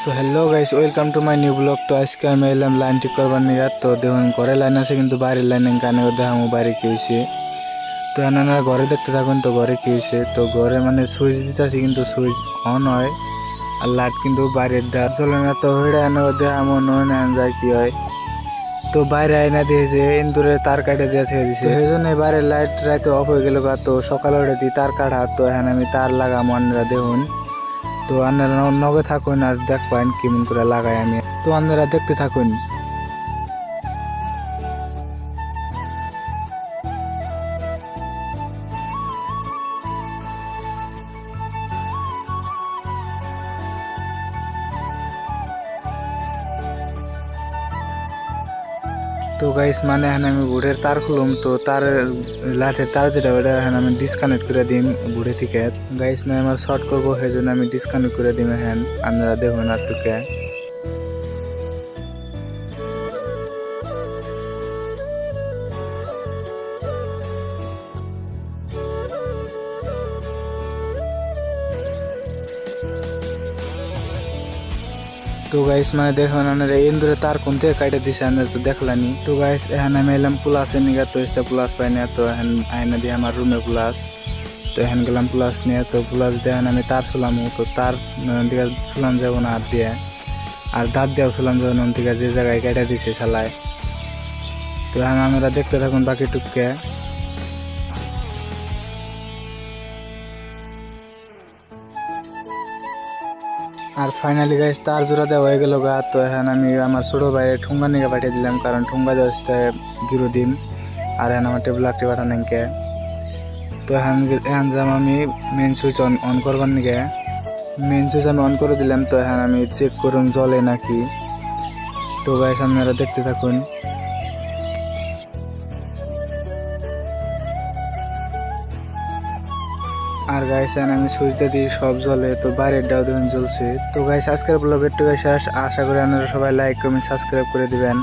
So hello guys, welcome to my new blog. তো আজকে আমি এলাম লাইন ঠিক করবার নিয়ে। তো দেখুন ঘরে লাইন আছে কিন্তু বাইরের লাইন কানে দেখামো বাইরে কি হয়েছে। তো এনারা ঘরে দেখতে থাকুন তো ঘরে কি হয়েছে। তো ঘরে মানে সুইচ দিতেছি কিন্তু সুইচ অন হয় আর লাইট কিন্তু বাইরের ডাক চলে না। তো ওইটা এনে দেখামো নয় না যায় কি হয়। তো বাইরে আইনা দিয়েছে ইন্দুরে তার কাটে দিয়ে থেকে দিছে, সেই জন্য বাইরের লাইট রাতে অফ হয়ে গেল। তো সকালে উঠে দিই তার কাটা। তো এখানে আমি তার লাগামো, আপনারা দেখুন। তো আপনারা নগে থাকুন আর দেখবেন কেমন করে লাগাই আমি। তো আপনারা দেখতে থাকুন। তো গাইস মানে এখানে আমি বুড়ের তার খুলুম। তো তার লাঠের তার যেটা ওটা এখানে আমি ডিসকানেক্ট করে দিম বুড়ে থেকে। গাইস না আমার শর্ট করবো সেই জন্য আমি ডিসকানেক্ট করে দিম। হ্যাঁ আপনারা দেখুন আর টুকে। তো গাইস মানে দেখুন আপনারা ইন্দুরে তার কোন থেকে কাটে দিছে আপনারা তো দেখলানি। তো গাইস এখানে আমি এলাম প্লাসের নিগা। তো এটা প্লাস পাই না। তো এখন আয়না দিয়ে আমার রুমে প্লাস। তো এখন গেলাম প্লাস নিয়ে। তো প্লাস দিয়ে আমি তার শুলাম। তো তার দিকে শুলাম যাবো না হাত দিয়ে, আর দাঁত দিয়েও শুলাম যাবো না দিকে যে জায়গায় কেটে দিছে শালায়। তো এখন আমরা দেখতে থাকুন বাকি টুককে। আর ফাইনালি গাইস তার জোড়া দেওয়া হয়ে গেল গা। তো এখন আমি আমার ছোট ভাইয়ের ঠুঙ্গা নিয়ে পাঠিয়ে দিলাম, কারণ ঠুঙ্গা দেওয়া গিরো দিন। আর এখন আমার টেবিল লাগতে পাঠান কে। তো এখন যাম আমি মেন সুইচ অন করবার নিকে। মেন সুইচ আমি অন করে দিলাম। তো এখন আমি চেক করুন জ্বলে নাকি। তো গাইস আপনারা দেখতে থাকুন। আর গাইস আমি সুইচটা দিই সব জ্বলে। তো বাইরের ডাও দেখুন জ্বলছে। তো গাইস আজকের ব্লগ একটু গাইস আশা করি আপনারা সবাই লাইক কমেন্ট সাবস্ক্রাইব করে দিবেন।